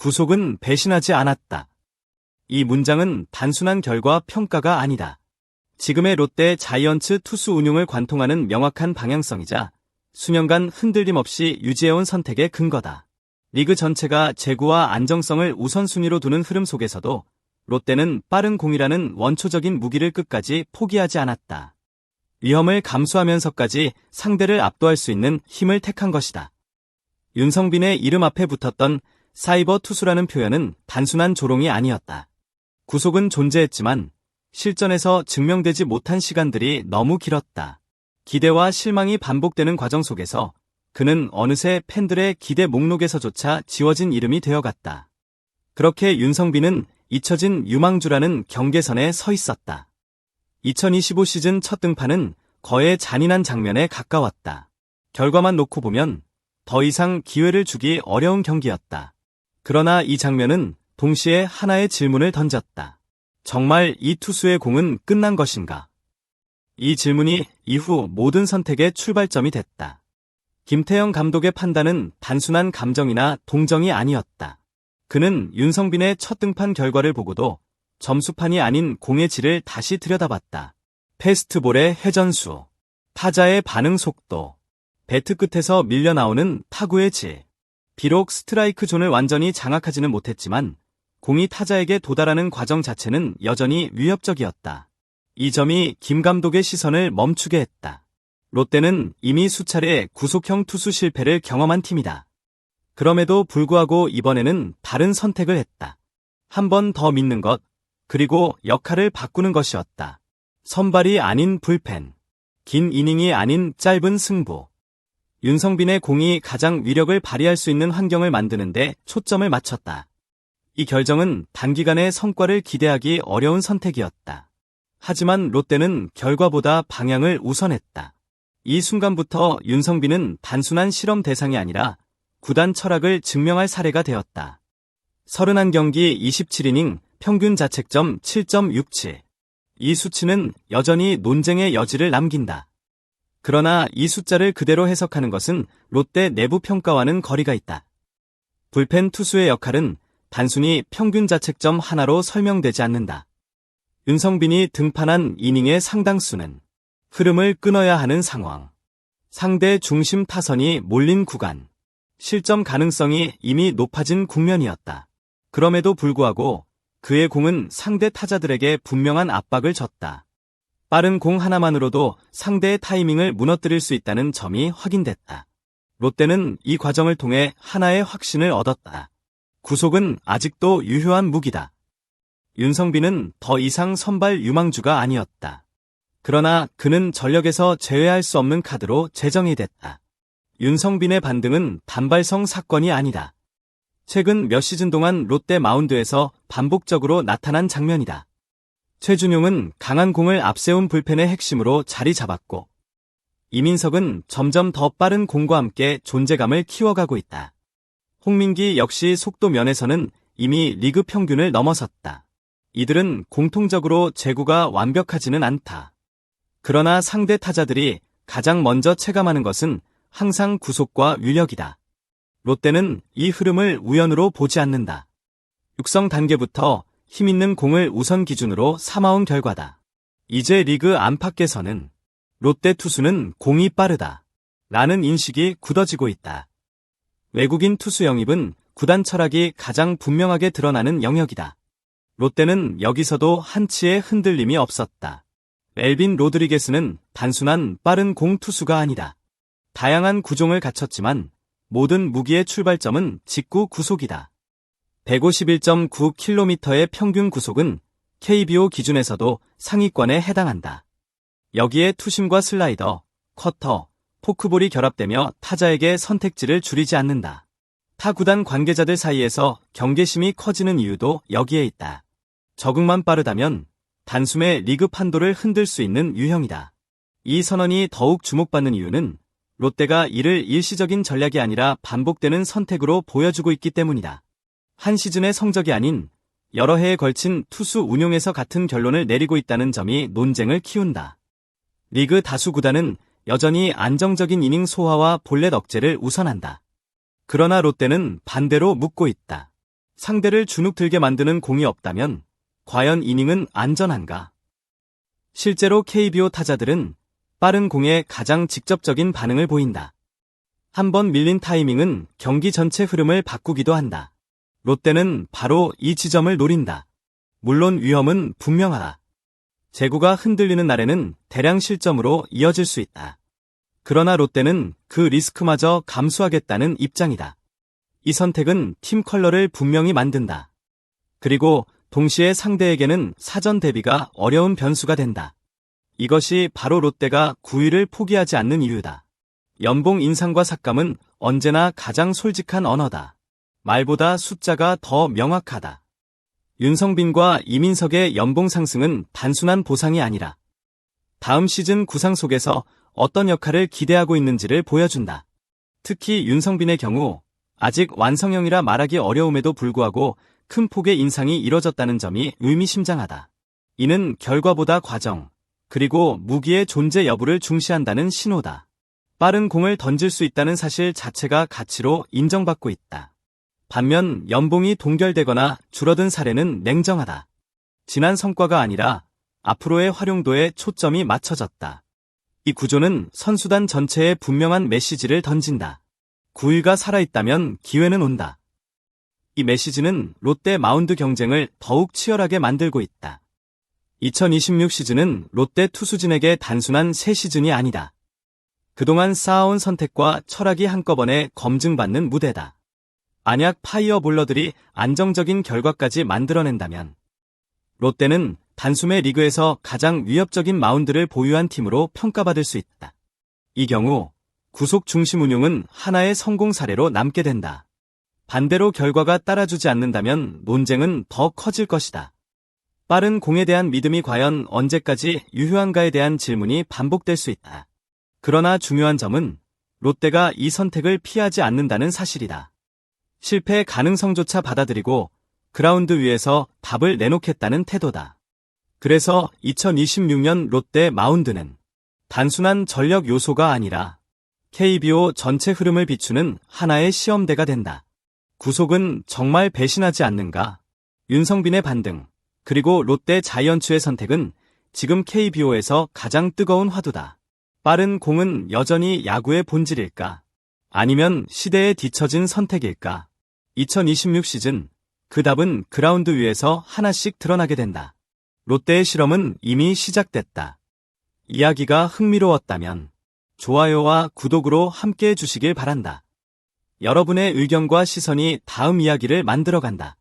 구속은 배신하지 않았다. 이 문장은 단순한 결과 평가가 아니다. 지금의 롯데 자이언츠 투수 운용을 관통하는 명확한 방향성이자 수년간 흔들림 없이 유지해온 선택의 근거다. 리그 전체가 재구와 안정성을 우선순위로 두는 흐름 속에서도 롯데는 빠른 공이라는 원초적인 무기를 끝까지 포기하지 않았다. 위험을 감수하면서까지 상대를 압도할 수 있는 힘을 택한 것이다. 윤성빈의 이름 앞에 붙었던 사이버 투수라는 표현은 단순한 조롱이 아니었다. 구속은 존재했지만 실전에서 증명되지 못한 시간들이 너무 길었다. 기대와 실망이 반복되는 과정 속에서 그는 어느새 팬들의 기대 목록에서조차 지워진 이름이 되어갔다. 그렇게 윤성빈은 잊혀진 유망주라는 경계선에 서 있었다. 2025 시즌 첫 등판은 거의 잔인한 장면에 가까웠다. 결과만 놓고 보면 더 이상 기회를 주기 어려운 경기였다. 그러나 이 장면은 동시에 하나의 질문을 던졌다. 정말 이 투수의 공은 끝난 것인가? 이 질문이 이후 모든 선택의 출발점이 됐다. 김태형 감독의 판단은 단순한 감정이나 동정이 아니었다. 그는 윤성빈의 첫 등판 결과를 보고도 점수판이 아닌 공의 질을 다시 들여다봤다. 패스트볼의 회전수, 타자의 반응 속도, 배트 끝에서 밀려나오는 타구의 질. 비록 스트라이크 존을 완전히 장악하지는 못했지만 공이 타자에게 도달하는 과정 자체는 여전히 위협적이었다. 이 점이 김 감독의 시선을 멈추게 했다. 롯데는 이미 수차례 구속형 투수 실패를 경험한 팀이다. 그럼에도 불구하고 이번에는 다른 선택을 했다. 한 번 더 믿는 것, 그리고 역할을 바꾸는 것이었다. 선발이 아닌 불펜, 긴 이닝이 아닌 짧은 승부. 윤성빈의 공이 가장 위력을 발휘할 수 있는 환경을 만드는 데 초점을 맞췄다. 이 결정은 단기간에 성과를 기대하기 어려운 선택이었다. 하지만 롯데는 결과보다 방향을 우선했다. 이 순간부터 윤성빈은 단순한 실험 대상이 아니라 구단 철학을 증명할 사례가 되었다. 31경기 27이닝 평균 자책점 7.67. 이 수치는 여전히 논쟁의 여지를 남긴다. 그러나 이 숫자를 그대로 해석하는 것은 롯데 내부 평가와는 거리가 있다. 불펜 투수의 역할은 단순히 평균 자책점 하나로 설명되지 않는다. 윤성빈이 등판한 이닝의 상당수는 흐름을 끊어야 하는 상황, 상대 중심 타선이 몰린 구간, 실점 가능성이 이미 높아진 국면이었다. 그럼에도 불구하고 그의 공은 상대 타자들에게 분명한 압박을 줬다. 빠른 공 하나만으로도 상대의 타이밍을 무너뜨릴 수 있다는 점이 확인됐다. 롯데는 이 과정을 통해 하나의 확신을 얻었다. 구속은 아직도 유효한 무기다. 윤성빈은 더 이상 선발 유망주가 아니었다. 그러나 그는 전력에서 제외할 수 없는 카드로 제정이 됐다. 윤성빈의 반등은 단발성 사건이 아니다. 최근 몇 시즌 동안 롯데 마운드에서 반복적으로 나타난 장면이다. 최준용은 강한 공을 앞세운 불펜의 핵심으로 자리 잡았고, 이민석은 점점 더 빠른 공과 함께 존재감을 키워가고 있다. 홍민기 역시 속도 면에서는 이미 리그 평균을 넘어섰다. 이들은 공통적으로 제구가 완벽하지는 않다. 그러나 상대 타자들이 가장 먼저 체감하는 것은 항상 구속과 위력이다. 롯데는 이 흐름을 우연으로 보지 않는다. 육성 단계부터 힘있는 공을 우선 기준으로 삼아온 결과다. 이제 리그 안팎에서는 롯데 투수는 공이 빠르다 라는 인식이 굳어지고 있다. 외국인 투수 영입은 구단 철학이 가장 분명하게 드러나는 영역이다. 롯데는 여기서도 한치의 흔들림이 없었다. 멜빈 로드리게스는 단순한 빠른 공 투수가 아니다. 다양한 구종을 갖췄지만 모든 무기의 출발점은 직구 구속이다. 151.9km의 평균 구속은 KBO 기준에서도 상위권에 해당한다. 여기에 투심과 슬라이더, 커터, 포크볼이 결합되며 타자에게 선택지를 줄이지 않는다. 타 구단 관계자들 사이에서 경계심이 커지는 이유도 여기에 있다. 적응만 빠르다면 단숨에 리그 판도를 흔들 수 있는 유형이다. 이 선언이 더욱 주목받는 이유는 롯데가 이를 일시적인 전략이 아니라 반복되는 선택으로 보여주고 있기 때문이다. 한 시즌의 성적이 아닌 여러 해에 걸친 투수 운용에서 같은 결론을 내리고 있다는 점이 논쟁을 키운다. 리그 다수 구단은 여전히 안정적인 이닝 소화와 볼넷 억제를 우선한다. 그러나 롯데는 반대로 묻고 있다. 상대를 주눅들게 만드는 공이 없다면 과연 이닝은 안전한가? 실제로 KBO 타자들은 빠른 공에 가장 직접적인 반응을 보인다. 한 번 밀린 타이밍은 경기 전체 흐름을 바꾸기도 한다. 롯데는 바로 이 지점을 노린다. 물론 위험은 분명하다. 제구가 흔들리는 날에는 대량 실점으로 이어질 수 있다. 그러나 롯데는 그 리스크마저 감수하겠다는 입장이다. 이 선택은 팀 컬러를 분명히 만든다. 그리고 동시에 상대에게는 사전 대비가 어려운 변수가 된다. 이것이 바로 롯데가 9위를 포기하지 않는 이유다. 연봉 인상과 삭감은 언제나 가장 솔직한 언어다. 말보다 숫자가 더 명확하다. 윤성빈과 이민석의 연봉 상승은 단순한 보상이 아니라 다음 시즌 구상 속에서 어떤 역할을 기대하고 있는지를 보여준다. 특히 윤성빈의 경우 아직 완성형이라 말하기 어려움에도 불구하고 큰 폭의 인상이 이뤄졌다는 점이 의미심장하다. 이는 결과보다 과정, 그리고 무기의 존재 여부를 중시한다는 신호다. 빠른 공을 던질 수 있다는 사실 자체가 가치로 인정받고 있다. 반면 연봉이 동결되거나 줄어든 사례는 냉정하다. 지난 성과가 아니라 앞으로의 활용도에 초점이 맞춰졌다. 이 구조는 선수단 전체에 분명한 메시지를 던진다. 9위가 살아있다면 기회는 온다. 이 메시지는 롯데 마운드 경쟁을 더욱 치열하게 만들고 있다. 2026 시즌은 롯데 투수진에게 단순한 새 시즌이 아니다. 그동안 쌓아온 선택과 철학이 한꺼번에 검증받는 무대다. 만약 파이어볼러들이 안정적인 결과까지 만들어낸다면 롯데는 단숨에 리그에서 가장 위협적인 마운드를 보유한 팀으로 평가받을 수 있다. 이 경우 구속 중심 운용은 하나의 성공 사례로 남게 된다. 반대로 결과가 따라주지 않는다면 논쟁은 더 커질 것이다. 빠른 공에 대한 믿음이 과연 언제까지 유효한가에 대한 질문이 반복될 수 있다. 그러나 중요한 점은 롯데가 이 선택을 피하지 않는다는 사실이다. 실패 가능성조차 받아들이고 그라운드 위에서 답을 내놓겠다는 태도다. 그래서 2026년 롯데 마운드는 단순한 전력 요소가 아니라 KBO 전체 흐름을 비추는 하나의 시험대가 된다. 구속은 정말 배신하지 않는가? 윤성빈의 반등, 그리고 롯데 자이언츠의 선택은 지금 KBO에서 가장 뜨거운 화두다. 빠른 공은 여전히 야구의 본질일까? 아니면 시대에 뒤처진 선택일까? 2026 시즌, 그 답은 그라운드 위에서 하나씩 드러나게 된다. 롯데의 실험은 이미 시작됐다. 이야기가 흥미로웠다면 좋아요와 구독으로 함께해 주시길 바란다. 여러분의 의견과 시선이 다음 이야기를 만들어간다.